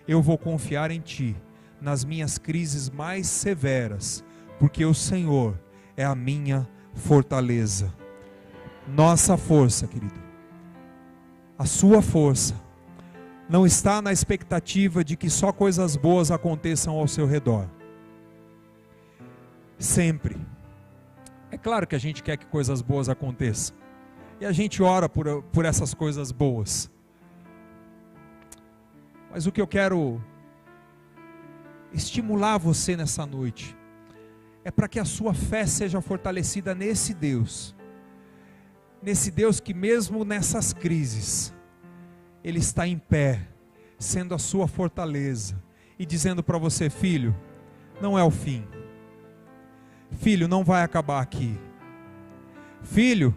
eu vou confiar em Ti, nas minhas crises mais severas, porque o Senhor é a minha fortaleza. Nossa força, querido, a sua força não está na expectativa de que só coisas boas aconteçam ao seu redor. Sempre. É claro que a gente quer que coisas boas aconteçam, e a gente ora por essas coisas boas. Mas o que eu quero estimular você nessa noite é para que a sua fé seja fortalecida nesse Deus que mesmo nessas crises, Ele está em pé, sendo a sua fortaleza, e dizendo para você: filho, não é o fim, filho, não vai acabar aqui, filho,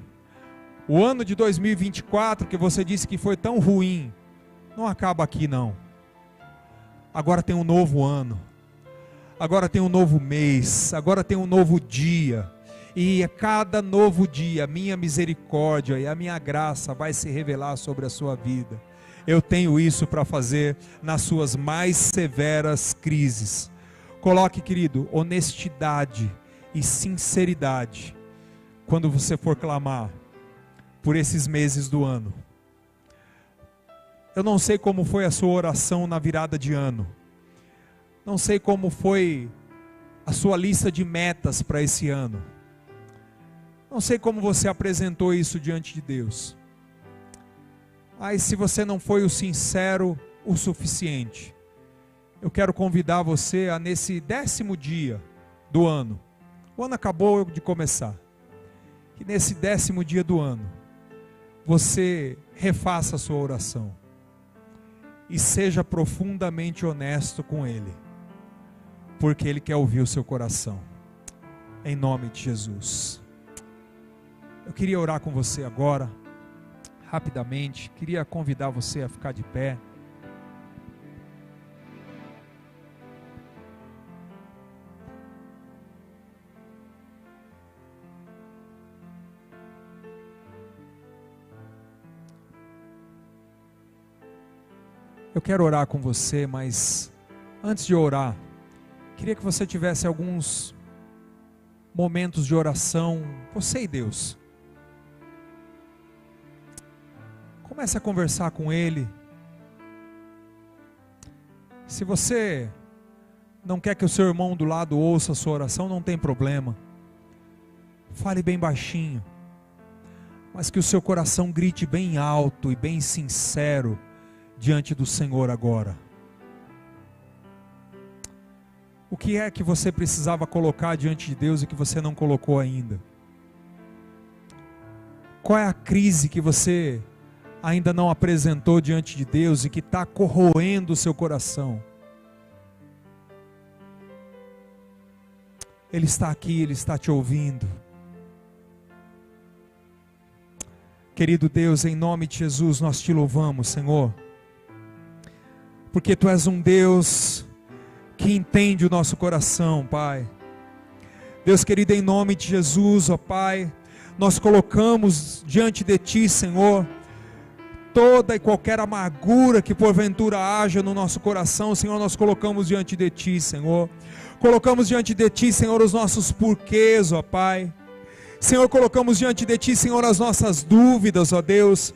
o ano de 2024 que você disse que foi tão ruim, não acaba aqui não, agora tem um novo ano, agora tem um novo mês, agora tem um novo dia, e a cada novo dia, a minha misericórdia e a minha graça vai se revelar sobre a sua vida. Eu tenho isso para fazer nas suas mais severas crises. Coloque, querido, honestidade e sinceridade quando você for clamar, por esses meses do ano. Eu não sei como foi a sua oração na virada de ano. Não sei como foi a sua lista de metas para esse ano. Não sei como você apresentou isso diante de Deus. Mas se você não foi o sincero o suficiente, eu quero convidar você a, nesse 10º dia do ano, o ano acabou de começar, que nesse 10º dia do ano, você refaça a sua oração e seja profundamente honesto com Ele, porque Ele quer ouvir o seu coração, em nome de Jesus. Eu queria orar com você agora, rapidamente, queria convidar você a ficar de pé. Eu quero orar com você, mas antes de orar, queria que você tivesse alguns momentos de oração, você e Deus. Comece a conversar com Ele. Se você não quer que o seu irmão do lado ouça a sua oração, não tem problema. Fale bem baixinho, mas que o seu coração grite bem alto e bem sincero diante do Senhor agora. O que é que você precisava colocar diante de Deus e que você não colocou ainda? Qual é a crise que você ainda não apresentou diante de Deus e que está corroendo o seu coração? Ele está aqui, Ele está te ouvindo. Querido Deus, em nome de Jesus, nós te louvamos, Senhor, porque Tu és um Deus que entende o nosso coração, Pai. Deus querido, em nome de Jesus, ó Pai, nós colocamos diante de Ti, Senhor, toda e qualquer amargura que porventura haja no nosso coração, Senhor, nós colocamos diante de Ti, Senhor. Colocamos diante de Ti, Senhor, os nossos porquês, ó Pai. Senhor, colocamos diante de Ti, Senhor, as nossas dúvidas, ó Deus.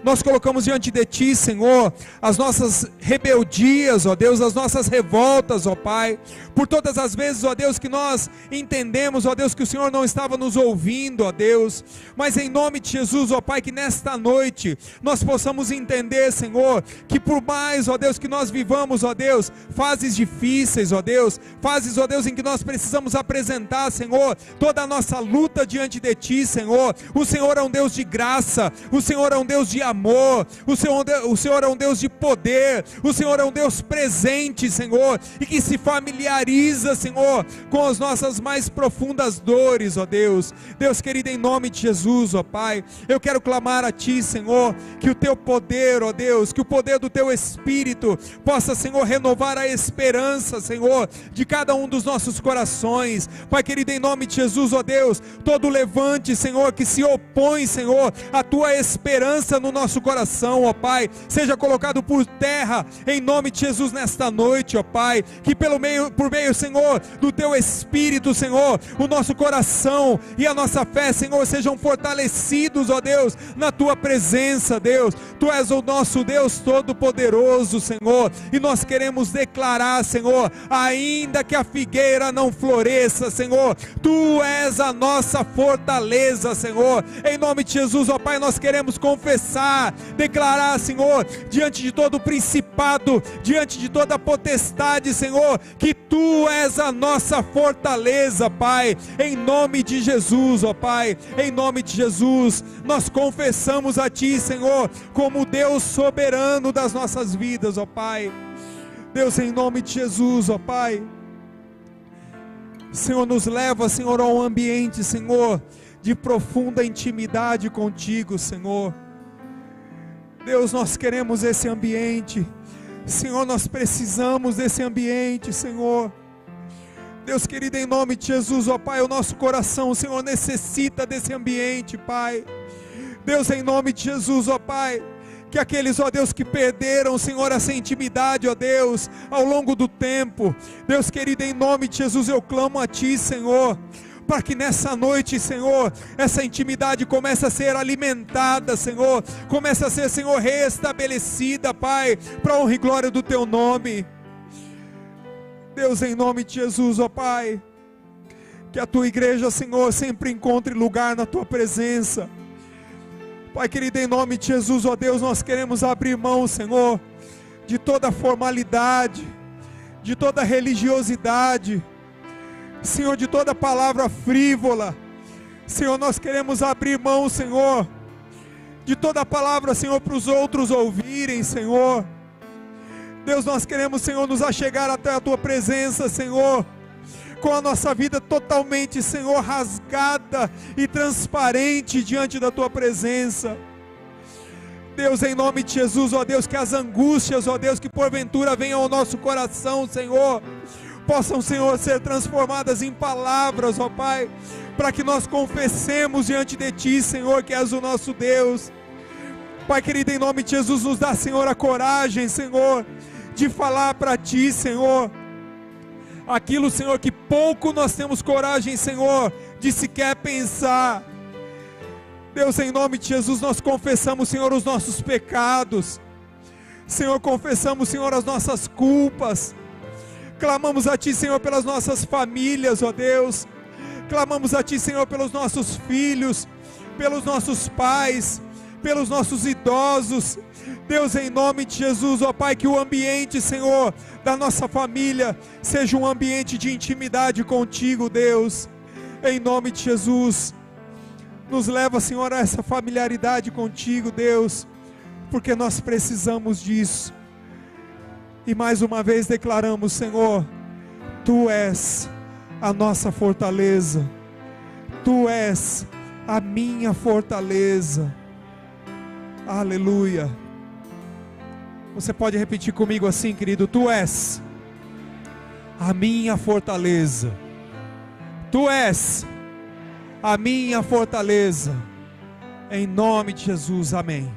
Nós colocamos diante de Ti, Senhor, as nossas rebeldias, ó Deus, as nossas revoltas, ó Pai, por todas as vezes, ó Deus, que nós entendemos, ó Deus, que o Senhor não estava nos ouvindo, ó Deus, mas em nome de Jesus, ó Pai, que nesta noite nós possamos entender, Senhor, que por mais, ó Deus, que nós vivamos, ó Deus, fases difíceis, ó Deus, fases, ó Deus, em que nós precisamos apresentar, Senhor, toda a nossa luta diante de Ti, Senhor. O Senhor é um Deus de graça, o Senhor é um Deus de amor, o Senhor é um Deus de poder, o Senhor é um Deus presente, Senhor, e que se familiariza, Senhor, com as nossas mais profundas dores, ó Deus. Deus querido, em nome de Jesus, ó Pai, eu quero clamar a Ti, Senhor, que o Teu poder, ó Deus, que o poder do Teu Espírito possa, Senhor, renovar a esperança, Senhor, de cada um dos nossos corações. Pai querido, em nome de Jesus, ó Deus, todo levante, Senhor, que se opõe, Senhor, à Tua esperança no nosso coração, ó Pai, seja colocado por terra, em nome de Jesus, nesta noite, ó Pai, que por meio, Senhor, do Teu Espírito, Senhor, o nosso coração e a nossa fé, Senhor, sejam fortalecidos, ó Deus, na Tua presença, Deus. Tu és o nosso Deus Todo-Poderoso, Senhor, e nós queremos declarar, Senhor, ainda que a figueira não floresça, Senhor, Tu és a nossa fortaleza, Senhor, em nome de Jesus, ó Pai, nós queremos confessar, declarar, Senhor, diante de todo o principado, diante de toda a potestade, Senhor, que Tu és a nossa fortaleza, Pai, em nome de Jesus, ó Pai, em nome de Jesus, nós confessamos a Ti, Senhor, como Deus soberano das nossas vidas, ó Pai. Deus, em nome de Jesus, ó Pai, Senhor, nos leva, Senhor, a um ambiente, Senhor, de profunda intimidade contigo, Senhor. Deus, nós queremos esse ambiente, Senhor, nós precisamos desse ambiente, Senhor. Deus querido, em nome de Jesus, ó Pai, o nosso coração, Senhor, necessita desse ambiente, Pai. Deus, em nome de Jesus, ó Pai, que aqueles, ó Deus, que perderam, Senhor, essa intimidade, ó Deus, ao longo do tempo, Deus querido, em nome de Jesus, eu clamo a Ti, Senhor, para que nessa noite, Senhor, essa intimidade comece a ser alimentada, Senhor, comece a ser, Senhor, restabelecida, Pai, para a honra e glória do Teu nome. Deus, em nome de Jesus, ó Pai, que a Tua igreja, Senhor, sempre encontre lugar na Tua presença. Pai querido, em nome de Jesus, ó Deus, nós queremos abrir mão, Senhor, de toda formalidade, de toda religiosidade, Senhor, de toda palavra frívola. Senhor, nós queremos abrir mão, Senhor, de toda palavra, Senhor, para os outros ouvirem, Senhor. Deus, nós queremos, Senhor, nos achegar até a Tua presença, Senhor, com a nossa vida totalmente, Senhor, rasgada e transparente diante da Tua presença. Deus, em nome de Jesus, ó Deus, que as angústias, ó Deus, que porventura venham ao nosso coração, Senhor, possam, Senhor, ser transformadas em palavras, ó Pai, para que nós confessemos diante de Ti, Senhor, que és o nosso Deus. Pai querido, em nome de Jesus, nos dá, Senhor, a coragem, Senhor, de falar para Ti, Senhor, aquilo, Senhor, que pouco nós temos coragem, Senhor, de sequer pensar. Deus, em nome de Jesus, nós confessamos, Senhor, os nossos pecados, Senhor, confessamos, Senhor, as nossas culpas, clamamos a Ti, Senhor, pelas nossas famílias, ó Deus, clamamos a Ti, Senhor, pelos nossos filhos, pelos nossos pais, pelos nossos idosos. Deus, em nome de Jesus, ó Pai, que o ambiente, Senhor, da nossa família seja um ambiente de intimidade contigo, Deus, em nome de Jesus. Nos leva, Senhor, a essa familiaridade contigo, Deus, porque nós precisamos disso. E mais uma vez declaramos, Senhor, Tu és a nossa fortaleza, Tu és a minha fortaleza. Aleluia. Você pode repetir comigo assim, querido? Tu és a minha fortaleza, Tu és a minha fortaleza, em nome de Jesus, amém.